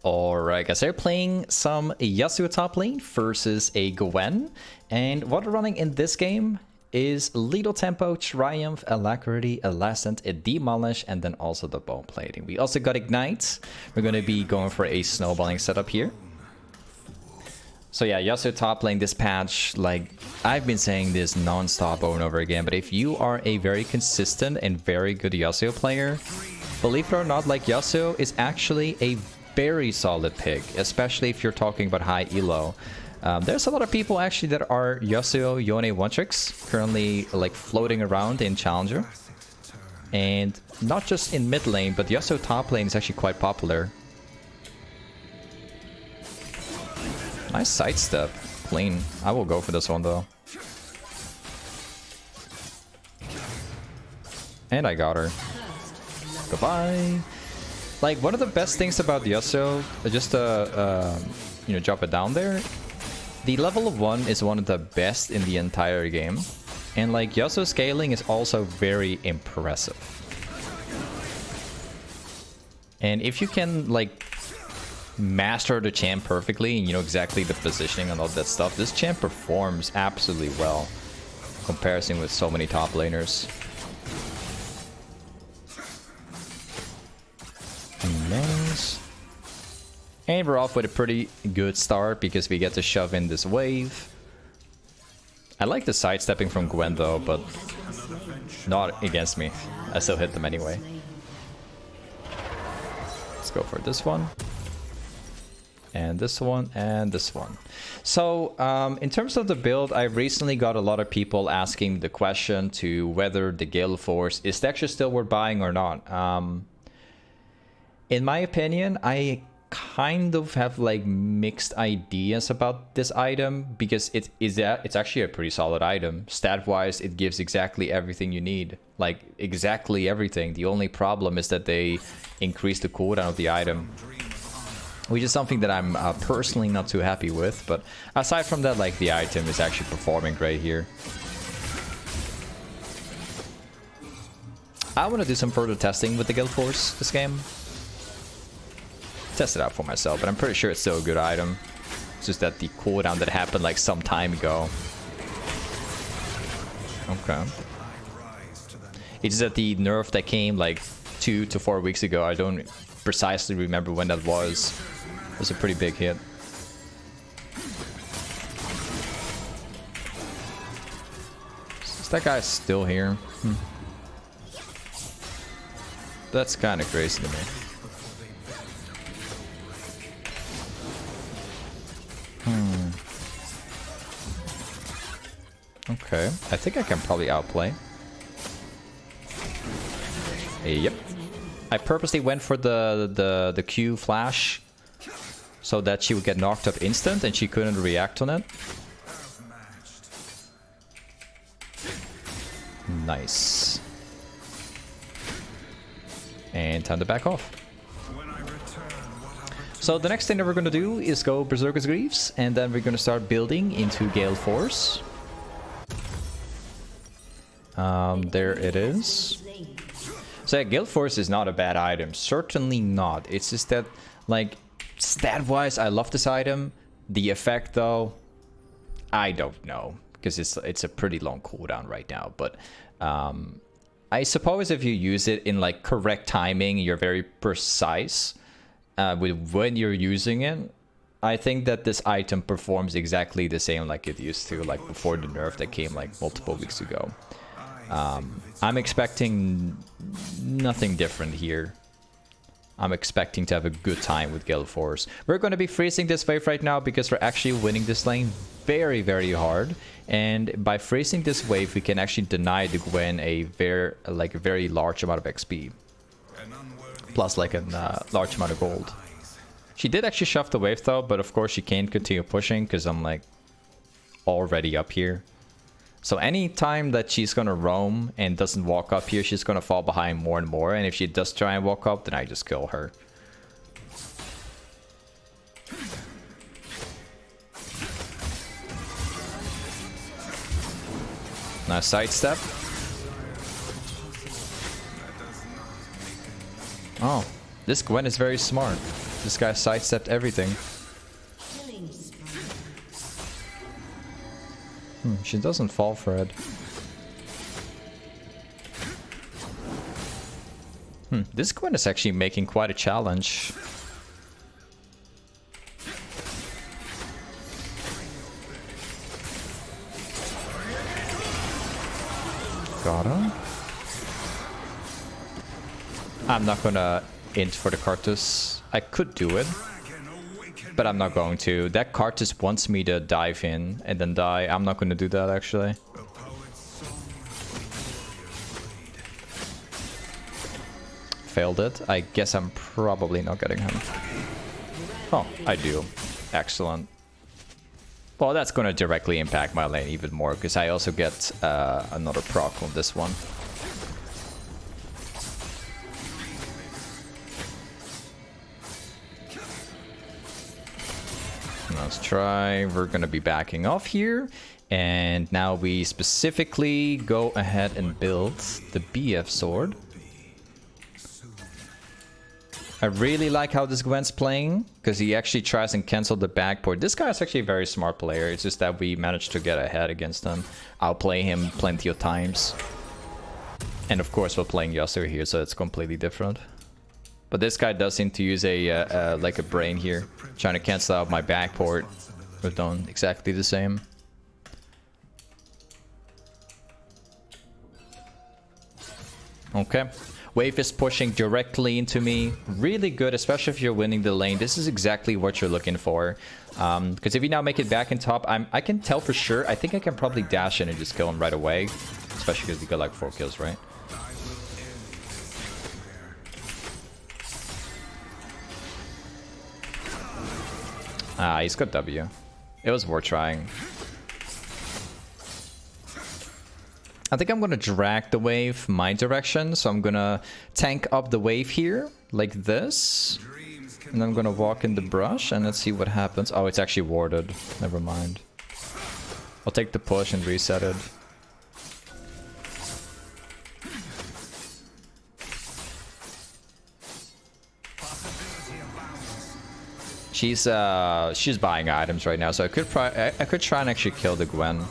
Alright guys, they're playing some Yasuo top lane versus a Gwen, and what we're running in this game is Lethal Tempo, Triumph, Alacrity, Elastant, Demolish, and then also the bone plating. We also got Ignite. We're going to be going for a snowballing setup here. So yeah, Yasuo top lane this patch, like I've been saying this non-stop over and over again, but if you are a very consistent and very good Yasuo player, believe it or not, like Yasuo is actually a very solid pick, especially if you're talking about high elo. There's a lot of people actually that are Yasuo Yone one-tricks currently like floating around in Challenger. And not just in mid lane, but Yasuo top lane is actually quite popular. Nice sidestep. Clean. I will go for this one though. And I got her. Goodbye. Like, one of the best things about Yasuo, just to, you know, drop it down there, the level of 1 is one of the best in the entire game. And, like, Yasuo scaling is also very impressive. And if you can, like, master the champ perfectly, and you know exactly the positioning and all that stuff, this champ performs absolutely well, comparison with so many top laners. Nice. And we're off with a pretty good start because we get to shove in this wave. I like the sidestepping from Gwen though, but not against me. I still hit them anyway. Let's go for this one. And this one, and this one. So, in terms of the build, I recently got a lot of people asking the question to whether the galeforce is actually still worth buying or not. In my opinion, I kind of have like mixed ideas about this item because it's actually a pretty solid item. Stat-wise, it gives exactly everything you need. Like, exactly everything. The only problem is that they increase the cooldown of the item, which is something that I'm personally not too happy with. But aside from that, like, the item is actually performing great here. I want to do some further testing with the galeforce this game. Test it out for myself, but I'm pretty sure it's still a good item. It's just that the cooldown that happened like some time ago. Okay. It's just that the nerf that came like 2 to 4 weeks ago, I don't precisely remember when that was. It was a pretty big hit. Is that guy still here? That's kind of crazy to me. Okay, I think I can probably outplay. Yep. I purposely went for the Q flash so that she would get knocked up instant and she couldn't react on it. Nice. And time to back off. So the next thing that we're going to do is go Berserker's Greaves, and then we're going to start building into Galeforce. There it is. So yeah, Galeforce is not a bad item, certainly not. It's just that, like, stat-wise, I love this item. The effect, though, I don't know, because it's a pretty long cooldown right now. But I suppose if you use it in like correct timing, you're very precise with when you're using it. I think that this item performs exactly the same like it used to, like before the nerf that came like multiple weeks ago. I'm expecting nothing different here. I'm expecting to have a good time with Galeforce. We're going to be freezing this wave right now because we're actually winning this lane very, very hard. And by freezing this wave, we can actually deny the Gwen a very large amount of XP. Plus like a large amount of gold. She did actually shove the wave though, but of course she can't continue pushing because I'm like already up here. So any time that she's gonna roam and doesn't walk up here, she's gonna fall behind more and more. And if she does try and walk up, then I just kill her. Nice sidestep. Oh, this Gwen is very smart. This guy sidestepped everything. She doesn't fall for it. This Gwen is actually making quite a challenge. Got him. I'm not gonna int for the Cartus. I could do it, but I'm not going to. That Cartus wants me to dive in and then die. I'm not gonna do that actually. Failed it. I guess I'm probably not getting him. Oh, I do. Excellent. Well, that's gonna directly impact my lane even more because I also get another proc on this one. Let's try. We're gonna be backing off here. And now we specifically go ahead and build the BF sword. I really like how this Gwen's playing, because he actually tries and cancel the backport. This guy is actually a very smart player. It's just that we managed to get ahead against him. I'll play him plenty of times. And of course we're playing Yasuo here, so it's completely different. But this guy does seem to use a like a brain here, trying to cancel out my backport. We've done exactly the same. Okay. Wave is pushing directly into me. Really good, especially if you're winning the lane. This is exactly what you're looking for. Because if you now make it back in top, I can tell for sure. I think I can probably dash in and just kill him right away. Especially because we got like 4 kills, right? Ah, he's got W. It was worth trying. I think I'm gonna drag the wave my direction, so I'm gonna tank up the wave here, like this. And I'm gonna walk in the brush, and let's see what happens. Oh, it's actually warded. Never mind. I'll take the push and reset it. She's buying items right now, so I could try and actually kill the Gwen.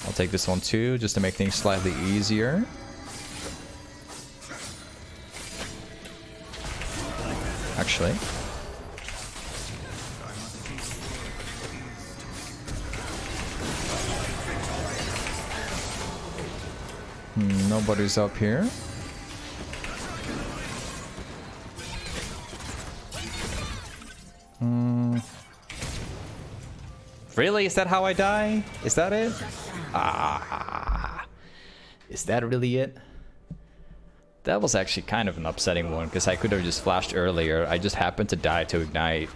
I'll take this one too, just to make things slightly easier. Actually. Nobody's up here. Really? Is that how I die? Is that it? Ah, is that really it? That was actually kind of an upsetting one, because I could have just flashed earlier. I just happened to die to ignite.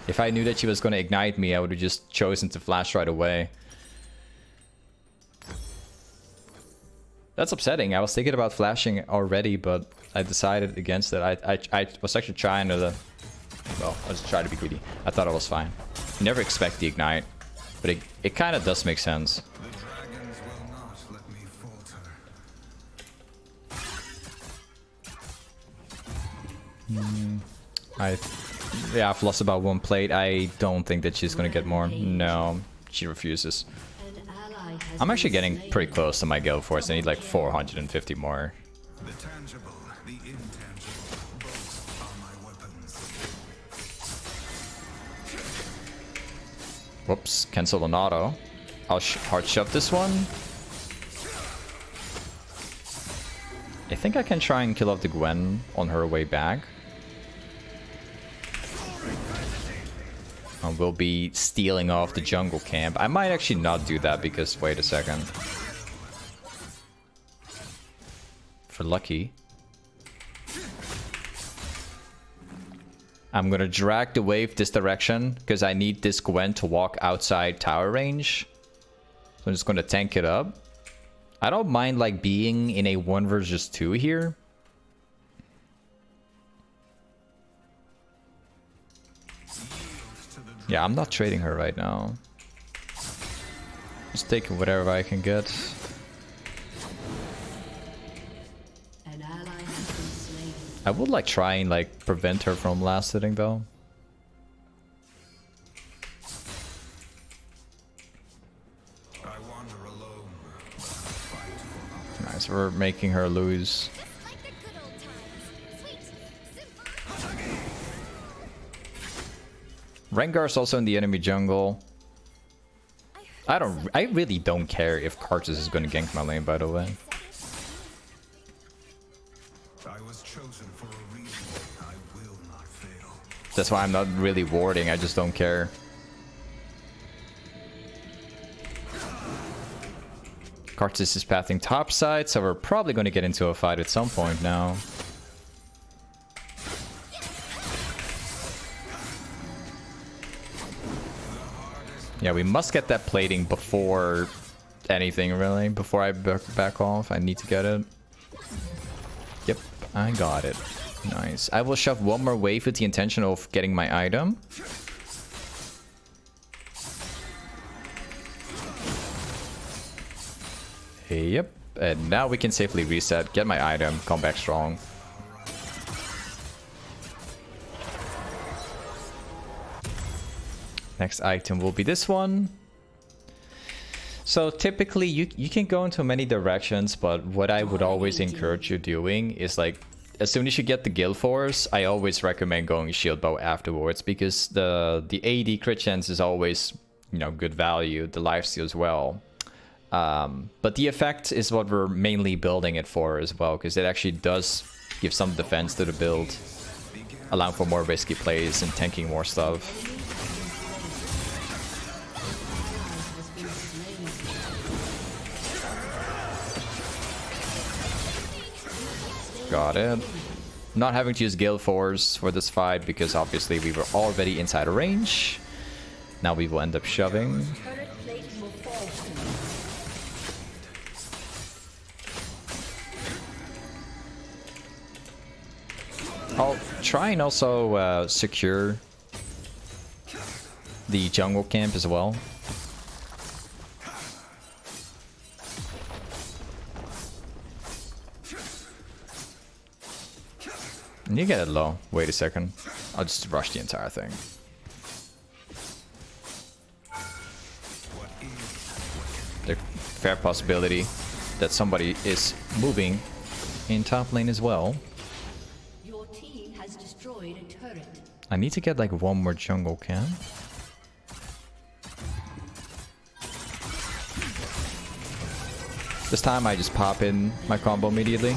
If I knew that she was going to ignite me, I would have just chosen to flash right away. That's upsetting. I was thinking about flashing already, but I decided against it. I was actually trying to... Well, I was trying to be greedy. I thought I was fine. You never expect the ignite, but it kind of does make sense. Yeah, I've lost about 1 plate. I don't think that she's gonna get more. No, she refuses. I'm actually getting pretty close to my galeforce. I need like 450 more. The tangible, the intangible, both are my weapons. Whoops, cancel an auto. I'll hard shove this one. I think I can try and kill off the Gwen on her way back. We'll be stealing off the jungle camp. I might actually not do that because, wait a second. For lucky. I'm gonna drag the wave this direction because I need this Gwen to walk outside tower range. So I'm just gonna tank it up. I don't mind like being in a 1 versus 2 here. Yeah, I'm not trading her right now. Just taking whatever I can get. An ally has been slain. I would like try and like prevent her from last hitting though. I wander alone. Nice, we're making her lose. Like the good old times. Sweet, simple. Rengar's also in the enemy jungle. I really don't care if Karthus is gonna gank my lane, by the way. I was chosen for a reason. I will not fail. That's why I'm not really warding, I just don't care. Karthus is pathing top side, so we're probably gonna get into a fight at some point now. Yeah, we must get that plating before anything, really. Before I back off, I need to get it. Yep, I got it. Nice. I will shove one more wave with the intention of getting my item. Yep, and now we can safely reset, get my item, come back strong. Next item will be this one. So typically you can go into many directions, but what I would always encourage you doing is like, as soon as you get the galeforce, I always recommend going shieldbow afterwards, because the AD crit chance is always, you know, good value, the lifesteal as well. But the effect is what we're mainly building it for as well, because it actually does give some defense to the build, allowing for more risky plays and tanking more stuff. Got it. Not having to use galeforce for this fight because obviously we were already inside a range. Now we will end up shoving. I'll try and also secure the jungle camp as well. And you get it low. Wait a second. I'll just rush the entire thing. There's a fair possibility that somebody is moving in top lane as well. Your team has destroyed a turret. I need to get like one more jungle camp. This time I just pop in my combo immediately.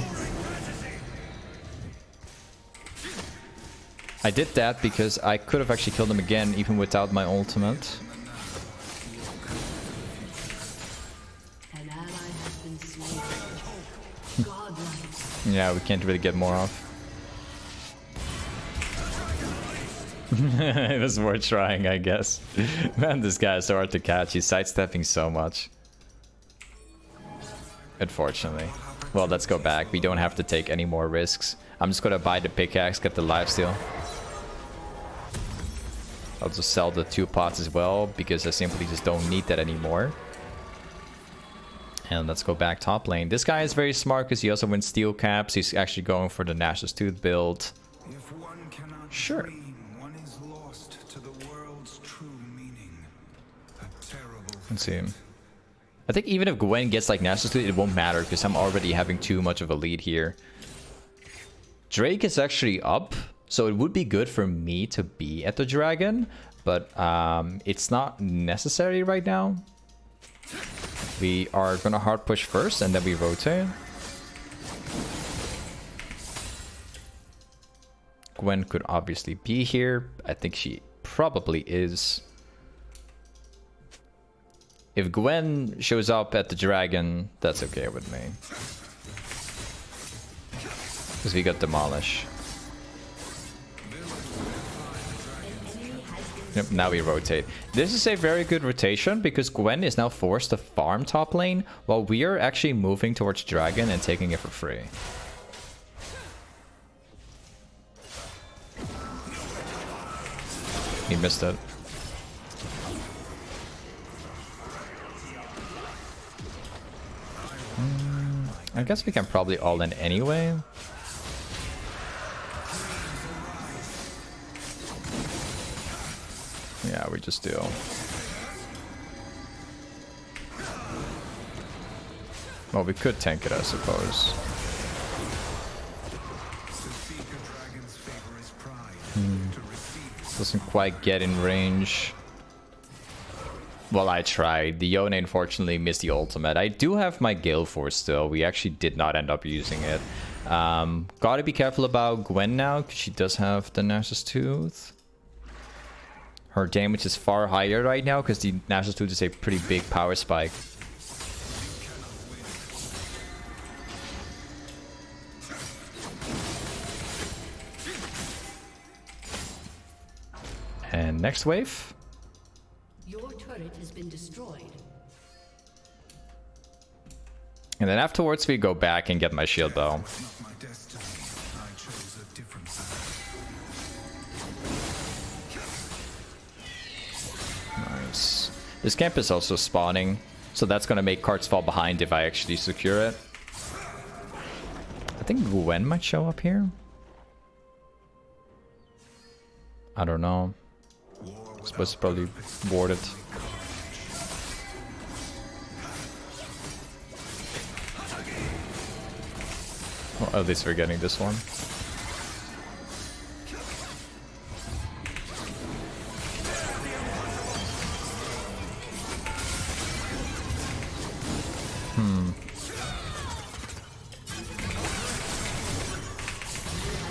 I did that because I could have actually killed him again even without my ultimate. An ally has been slain. Godlike. Yeah, we can't really get more off. It was worth trying, I guess. Man, this guy is so hard to catch. He's sidestepping so much. Unfortunately. Well, let's go back. We don't have to take any more risks. I'm just gonna buy the pickaxe, get the lifesteal. I'll just sell the 2 pots as well, because I simply just don't need that anymore. And let's go back top lane. This guy is very smart because he also wins steel caps. He's actually going for the Nash's Tooth build. If one cannot Sure. dream, one is lost to the world's true meaning. A terrible Let's see. I think even if Gwen gets like Nash's Tooth, it won't matter because I'm already having too much of a lead here. Drake is actually up, so it would be good for me to be at the dragon, but it's not necessary right now. We are gonna hard push first and then we rotate. Gwen could obviously be here. I think she probably is. If Gwen shows up at the dragon, that's okay with me. Because we got Demolish. Yep, now we rotate. This is a very good rotation because Gwen is now forced to farm top lane while we are actually moving towards dragon and taking it for free. He missed it. I guess we can probably all in anyway. Yeah, we just do. Well, we could tank it, I suppose. Doesn't quite get in range. Well, I tried. The Yone unfortunately missed the ultimate. I do have my galeforce still. We actually did not end up using it. Gotta be careful about Gwen now, because she does have the Nash's Tooth. Her damage is far higher right now, because the Nash's Tooth is a pretty big power spike. And next wave. Your turret has been destroyed. And then afterwards we go back and get my shield bow. Not my destiny. I chose a different path. Nice. This camp is also spawning, so that's gonna make cards fall behind if I actually secure it. I think Gwen might show up here. I don't know. Supposed to probably ward it. Well, at least we're getting this one.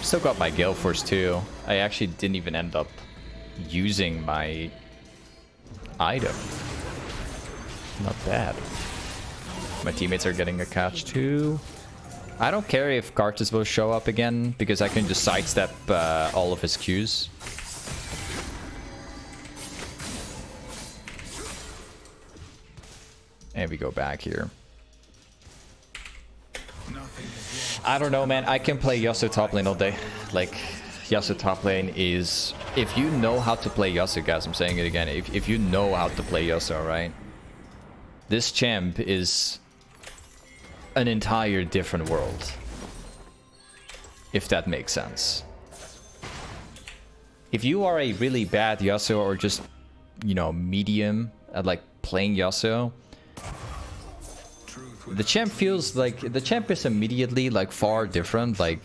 Still got my galeforce too. I actually didn't even end up using my item. Not bad. My teammates are getting a catch too. I don't care if Kartus will show up again, because I can just sidestep all of his Qs. And we go back here. I don't know, man. I can play Yasuo top lane all day. Like, Yasuo top lane is... If you know how to play Yasuo, guys, I'm saying it again. If you know how to play Yasuo, right? This champ is an entire different world. If that makes sense. If you are a really bad Yasuo or just, you know, medium at like playing Yasuo, the champ feels like the champ is immediately like far different. Like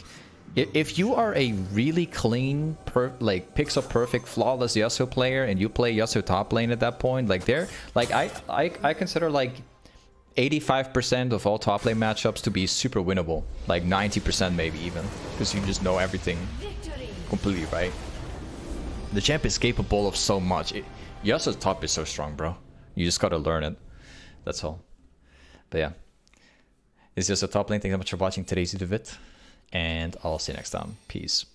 if you are a really clean like pixel perfect flawless Yasuo player and you play Yasuo top lane at that point, like they're like I consider like 85% of all top lane matchups to be super winnable, like 90% maybe even, because you just know everything completely, right? The champ is capable of so much. Yasuo's top is so strong, bro. You just gotta learn it. That's all. But yeah, it's just a top lane. Thank you so much for watching today's video vid, and I'll see you next time. Peace.